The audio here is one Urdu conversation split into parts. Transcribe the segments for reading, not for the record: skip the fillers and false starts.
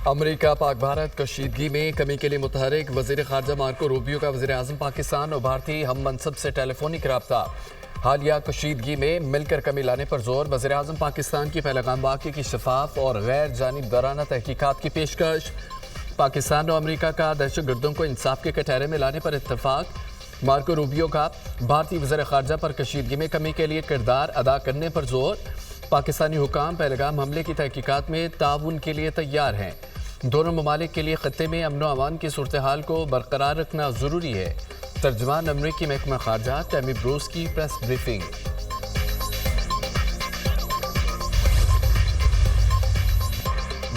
امریکہ پاک بھارت کشیدگی میں کمی کے لیے متحرک وزیر خارجہ مارکو روبیو کا وزیر اعظم پاکستان اور بھارتی ہم منصب سے ٹیلی فونک رابطہ۔ حالیہ کشیدگی میں مل کر کمی لانے پر زور، وزیر اعظم پاکستان کی پہلگام واقعے کی شفاف اور غیر جانبدارانہ تحقیقات کی پیشکش۔ پاکستان اور امریکہ کا دہشت گردوں کو انصاف کے کٹہرے میں لانے پر اتفاق۔ مارکو روبیو کا بھارتی وزیر خارجہ پر کشیدگی میں کمی کے لیے کردار ادا کرنے پر زور۔ پاکستانی حکام پہلگام حملے کی تحقیقات میں تعاون کے لیے تیار ہیں۔ دونوں ممالک کے لیے خطے میں امن و امان کی صورتحال کو برقرار رکھنا ضروری ہے۔ ترجمان امریکی محکمہ خارجہ ٹیمی بروس کی پریس بریفنگ۔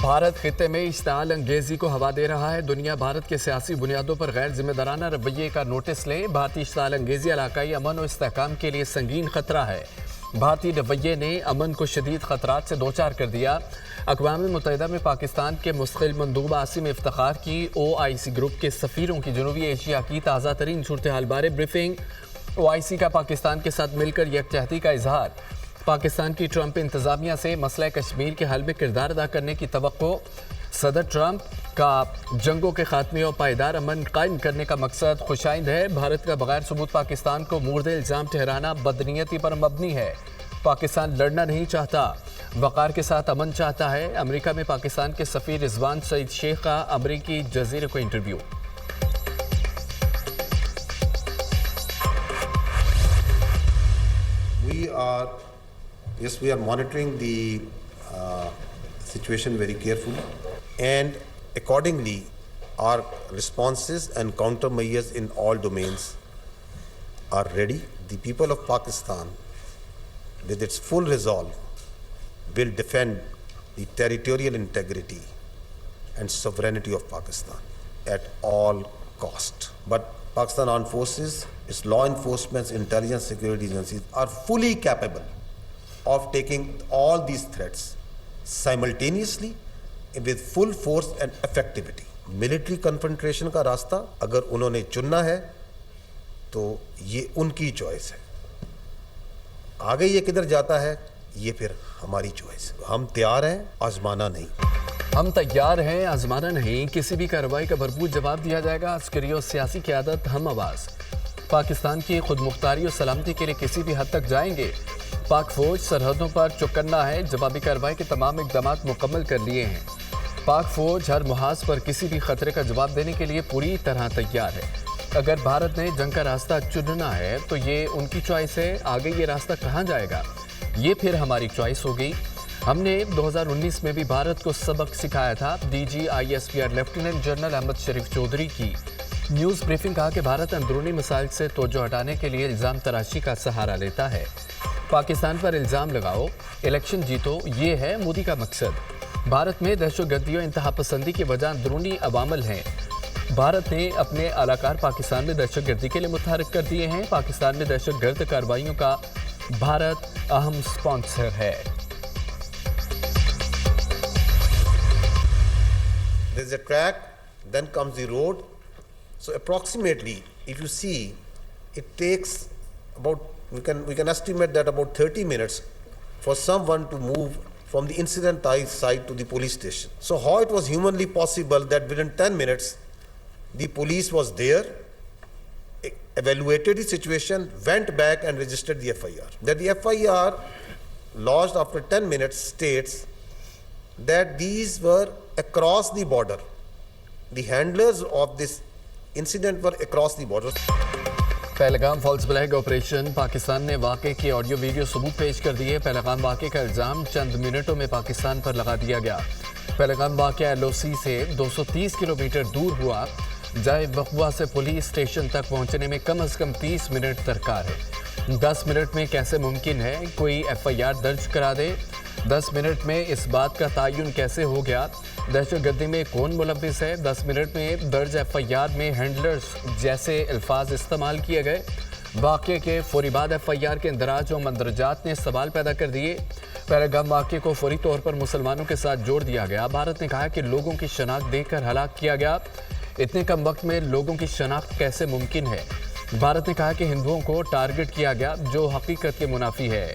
بھارت خطے میں اشتعال انگیزی کو ہوا دے رہا ہے۔ دنیا بھارت کے سیاسی بنیادوں پر غیر ذمہ دارانہ رویے کا نوٹس لے۔ بھارتی اشتعال انگیزی علاقائی امن و استحکام کے لیے سنگین خطرہ ہے۔ بھارتی رویے نے امن کو شدید خطرات سے دوچار کر دیا۔ اقوام متحدہ میں پاکستان کے مستقل مندوب عاصم افتخار کی OIC گروپ کے سفیروں کی جنوبی ایشیا کی تازہ ترین صورتحال بارے بریفنگ۔ OIC کا پاکستان کے ساتھ مل کر یکجہتی کا اظہار۔ پاکستان کی ٹرمپ انتظامیہ سے مسئلہ کشمیر کے حل میں کردار ادا کرنے کی توقع۔ صدر ٹرمپ کا جنگوں کے خاتمے اور پائیدار امن قائم کرنے کا مقصد خوشائند ہے۔ بھارت کا بغیر ثبوت پاکستان کو مورد الزام ٹھہرانا بدنیتی پر مبنی ہے۔ پاکستان لڑنا نہیں چاہتا، وقار کے ساتھ امن چاہتا ہے۔ امریکہ میں پاکستان کے سفیر رضوان سعید شیخ کا امریکی جزیرے کو interview. We are monitoring the situation very carefully, and accordingly our responses and countermeasures in all domains are ready. The people of Pakistan, with its full resolve, will defend the territorial integrity and sovereignty of Pakistan at all cost. But Pakistan Armed Forces, its law enforcement, intelligence, security agencies are fully capable of taking all these threats simultaneously with full force and effectivity. Military confrontation کا راستہ اگر انہوں نے چننا ہے تو یہ ان کی چوائس ہے۔ آگے یہ کدھر جاتا ہے یہ پھر ہماری چوائس ہے۔ ہم تیار ہیں، آزمانا نہیں۔ ہم تیار ہیں، آزمانا نہیں۔ کسی بھی کارروائی کا بھرپور جواب دیا جائے گا۔ عسکری اور سیاسی قیادت ہم آواز۔ پاکستان کی خود مختاری اور سلامتی کے لیے کسی بھی حد تک جائیں گے۔ پاک فوج سرحدوں پر چوکنا ہے۔ جوابی کارروائی کے تمام اقدامات مکمل کر لیے ہیں۔ پاک فوج ہر محاذ پر کسی بھی خطرے کا جواب دینے کے لیے پوری طرح تیار ہے۔ اگر بھارت نے جنگ کا راستہ چننا ہے تو یہ ان کی چوائس ہے۔ آگے یہ راستہ کہاں جائے گا یہ پھر ہماری چوائس ہوگی۔ ہم نے 2019 میں بھی بھارت کو سبق سکھایا تھا۔ DGISPR لیفٹیننٹ جنرل احمد شریف چودھری کی نیوز بریفنگ۔ کہا کہ بھارت اندرونی مسائل سے توجہ ہٹانے کے لیے الزام تراشی کا سہارا لیتا ہے۔ پاکستان پر الزام لگاؤ، الیکشن جیتو، یہ ہے مودی کا مقصد۔ بھارت میں دہشت گردی اور انتہا پسندی کی وجہ اندرونی عوامل ہیں۔ بھارت نے اپنے اہلکار پاکستان میں دہشت گردی کے لیے متحرک کر دیے ہیں۔ پاکستان میں دہشت گرد کارروائیوں کا بھارت اہم سپانسر ہے۔ There is a track, then comes the road. So approximately, if you see, it takes about, we can estimate that about 30 minutes for someone to move from the incident site to the police station. So how it was humanly possible that within 10 minutes, the police was there, evaluated the situation, went back and registered the FIR. That the FIR lodged after 10 minutes states that these were across the border. The handlers of this incident were across the border. Pahalgam false flag operation. Pakistan نے واقعے کی آڈیو ویڈیو ثبوت پیش کر دیے۔ پہلگام واقعے کا الزام چند منٹوں میں پاکستان پر لگا دیا گیا۔ پہلگام واقعہ LOC سے 230 کلومیٹر دور ہوا۔ جائے وقوع سے پولیس اسٹیشن تک پہنچنے میں کم از کم 30 منٹ درکار ہے۔ 10 منٹ میں کیسے ممکن ہے کوئی FIR درج کرا دے؟ 10 منٹ میں اس بات کا تعین کیسے ہو گیا دہشت گردی میں کون ملوث ہے؟ 10 منٹ میں درج FIR میں ہینڈلرز جیسے الفاظ استعمال کیے گئے۔ واقعے کے فوری بعد FIR کے اندراج و مندرجات نے سوال پیدا کر دیے۔ پہلگام واقعے کو فوری طور پر مسلمانوں کے ساتھ جوڑ دیا گیا۔ بھارت نے کہا کہ لوگوں کی شناخت دے کر ہلاک کیا گیا۔ اتنے کم وقت میں لوگوں کی شناخت کیسے ممکن ہے؟ بھارت نے کہا کہ ہندوؤں کو ٹارگٹ کیا گیا جو حقیقت کے منافی ہے۔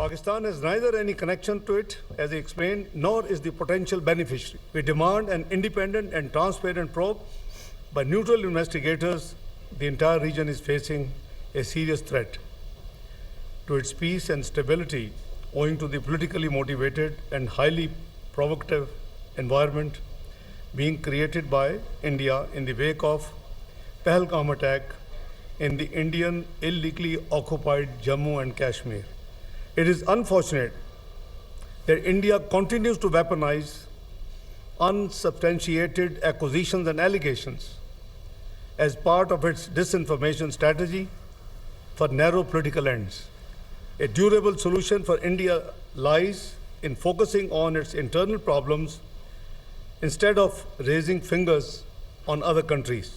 Pakistan has neither any connection to it, as he explained, nor is the potential beneficiary. We demand an independent and transparent probe by neutral investigators. The entire region is facing a serious threat to its peace and stability owing to the politically motivated and highly provocative environment being created by India in the wake of Pahalgam attack in the Indian illegally occupied Jammu and Kashmir. It is unfortunate that India continues to weaponize unsubstantiated accusations and allegations as part of its disinformation strategy for narrow political ends. A durable solution for India lies in focusing on its internal problems instead of raising fingers on other countries.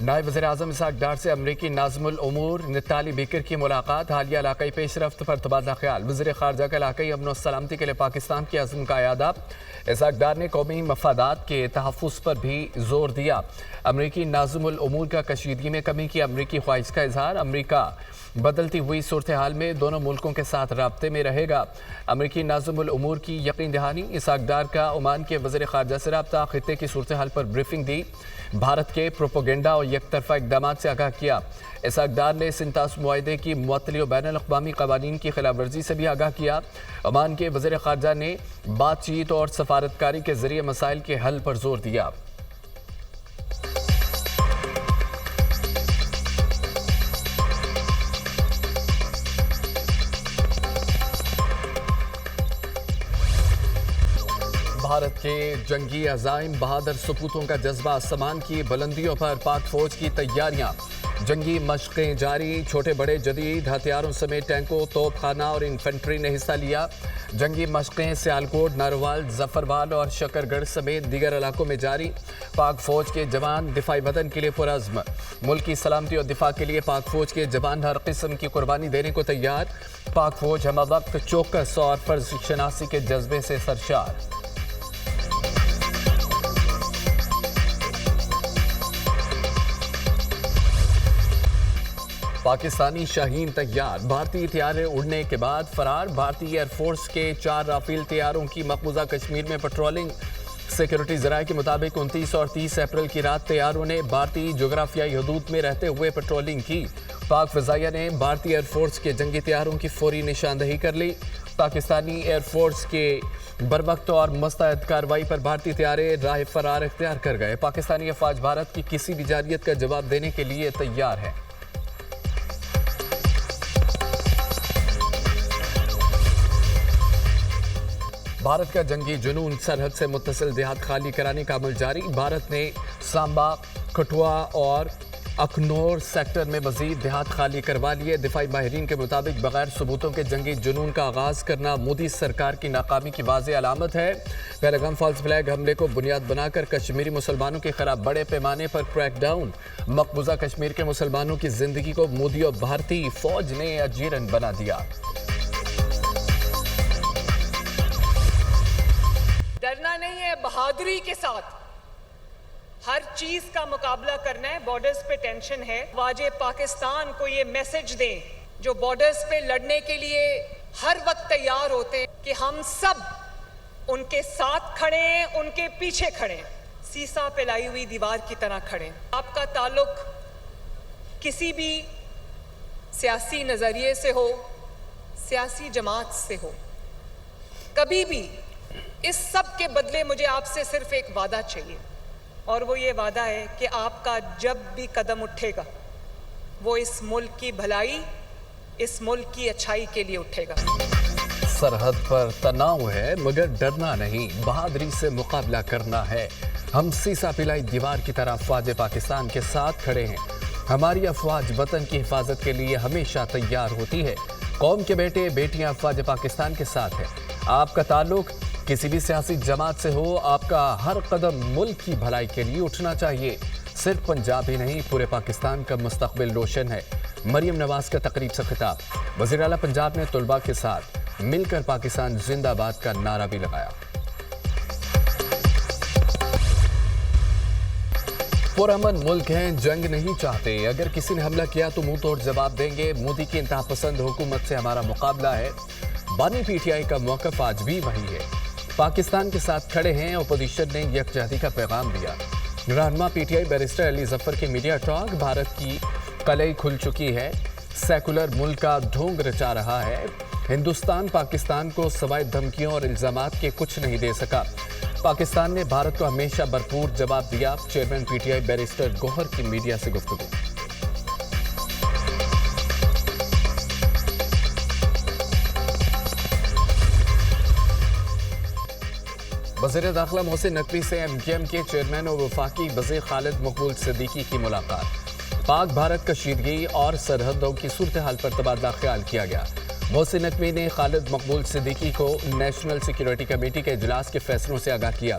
نائب وزیر اعظم اسحاق ڈار سے امریکی ناظم الامور نتالی بیکر کی ملاقات، حالیہ علاقائی پیش رفت پر تبادلہ خیال۔ وزیر خارجہ کا علاقائی امن و سلامتی کے لیے پاکستان کے عزم کا اعادہ۔ اسحاق ڈار نے قومی مفادات کے تحفظ پر بھی زور دیا۔ امریکی ناظم الامور کا کشیدگی میں کمی کی امریکی خواہش کا اظہار۔ امریکہ بدلتی ہوئی صورتحال میں دونوں ملکوں کے ساتھ رابطے میں رہے گا۔ امریکی ناظم الامور کی یقین دہانی۔ اسحاق ڈار کا عمان کے وزیر خارجہ سے رابطہ، خطے کی صورتحال پر بریفنگ دی، بھارت کے پروپیگنڈا اور یک طرفہ اقدامات سے آگاہ کیا۔ اسحاق ڈار نے سنتاس معاہدے کی معطلی و بین الاقوامی قوانین کی خلاف ورزی سے بھی آگاہ کیا۔ عمان کے وزیر خارجہ نے بات چیت اور سفارتکاری کے ذریعے مسائل کے حل پر زور دیا۔ بھارت کے جنگی عزائم، بہادر سپوتوں کا جذبہ، آسمان کی بلندیوں پر پاک فوج کی تیاریاں، جنگی مشقیں جاری، چھوٹے بڑے جدید ہتھیاروں سمیت ٹینکوں، توپ خانہ اور انفنٹری نے حصہ لیا۔ جنگی مشقیں سیالکوٹ، ناروال، ظفروال اور شکر گڑھ سمیت دیگر علاقوں میں جاری۔ پاک فوج کے جوان دفاعی وطن کے لیے پرعزم، ملک کی سلامتی اور دفاع کے لیے پاک فوج کے جوان ہر قسم کی قربانی دینے کو تیار۔ پاک فوج ہمہ وقت چوکس اور فرض شناسی کے جذبے سے سرشار۔ پاکستانی شاہین تیار، بھارتی طیارے اڑنے کے بعد فرار۔ بھارتی ایئر فورس کے 4 رافیل طیاروں کی مقبوضہ کشمیر میں پیٹرولنگ۔ سیکیورٹی ذرائع کے مطابق 29 اور 30 اپریل کی رات طیاروں نے بھارتی جغرافیائی حدود میں رہتے ہوئے پیٹرولنگ کی۔ پاک فضائیہ نے بھارتی ایئر فورس کے جنگی طیاروں کی فوری نشاندہی کر لی۔ پاکستانی ایئر فورس کے بروقت اور مستعد کارروائی پر بھارتی طیارے راہ فرار اختیار کر گئے۔ پاکستانی افواج بھارت کی کسی بھی جارحیت کا جواب دینے کے لیے تیار ہے۔ بھارت کا جنگی جنون، سرحد سے متصل دیہات خالی کرانے کا عمل جاری۔ بھارت نے سامبا، کٹھوا اور اخنور سیکٹر میں مزید دیہات خالی کروا لیے۔ دفاعی ماہرین کے مطابق بغیر ثبوتوں کے جنگی جنون کا آغاز کرنا مودی سرکار کی ناکامی کی واضح علامت ہے۔ پہلگام فالس فلیگ حملے کو بنیاد بنا کر کشمیری مسلمانوں کے خلاف بڑے پیمانے پر کریک ڈاؤن، مقبوضہ کشمیر کے مسلمانوں کی زندگی کو مودی اور بھارتی فوج نے اجیرن بنا دیا۔ ڈرنا نہیں ہے، بہادری کے ساتھ ہر چیز کا مقابلہ کرنا ہے۔ بارڈرز پہ ٹینشن ہے، افواج پاکستان کو یہ میسج دیں جو بارڈرز پہ لڑنے کے لیے ہر وقت تیار ہوتے ہیں کہ ہم سب ان کے ساتھ کھڑے ہیں، ان کے پیچھے کھڑے ہیں، سیسا پہ لائی ہوئی دیوار کی طرح کھڑے ہیں۔ آپ کا تعلق کسی بھی سیاسی نظریے سے ہو، سیاسی جماعت سے ہو، کبھی بھی اس سب کے بدلے مجھے آپ سے صرف ایک وعدہ چاہیے، اور وہ یہ وعدہ ہے کہ آپ کا جب بھی قدم اٹھے گا وہ اس ملک کی بھلائی، اس ملک کی اچھائی کے لیے اٹھے گا۔ سرحد پر تناؤ ہے مگر ڈرنا نہیں، بہادری سے مقابلہ کرنا ہے۔ ہم سیسا پلائی دیوار کی طرح افواج پاکستان کے ساتھ کھڑے ہیں۔ ہماری افواج وطن کی حفاظت کے لیے ہمیشہ تیار ہوتی ہے۔ قوم کے بیٹے بیٹیاں افواج پاکستان کے ساتھ ہیں۔ آپ کا تعلق کسی بھی سیاسی جماعت سے ہو، آپ کا ہر قدم ملک کی بھلائی کے لیے اٹھنا چاہیے۔ صرف پنجاب ہی نہیں، پورے پاکستان کا مستقبل روشن ہے۔ مریم نواز کا تقریب سے خطاب۔ وزیر اعلیٰ پنجاب نے طلباء کے ساتھ مل کر پاکستان زندہ باد کا نعرہ بھی لگایا۔ پرامن ملک ہیں، جنگ نہیں چاہتے، اگر کسی نے حملہ کیا تو منہ توڑ جواب دیں گے۔ مودی کی انتہا پسند حکومت سے ہمارا مقابلہ ہے۔ بانی پی ٹی آئی کا موقف آج بھی وہی ہے، پاکستان کے ساتھ کھڑے ہیں۔ اپوزیشن نے یکجہتی کا پیغام دیا۔ رہنما پی T I barrister Ali Zafar کی میڈیا ٹاک، بھارت کی قلعیں کھل چکی ہے، سیکولر ملک کا ڈھونگ رچا رہا ہے۔ ہندوستان پاکستان کو سوائے دھمکیوں اور الزامات کے کچھ نہیں دے سکا۔ پاکستان نے بھارت کو ہمیشہ بھرپور جواب دیا۔ Chairman P T I barrister Gohar کی میڈیا سے گفتگو۔ وزیر داخلہ محسن نقوی سے ایم کیو ایم کے چیئرمین اور وفاقی وزیر خالد مقبول صدیقی کی ملاقات۔ پاک بھارت کشیدگی اور سرحدوں کی صورتحال پر تبادلہ خیال کیا گیا۔ محسن نقوی نے خالد مقبول صدیقی کو نیشنل سیکیورٹی کمیٹی کے اجلاس کے فیصلوں سے آگاہ کیا۔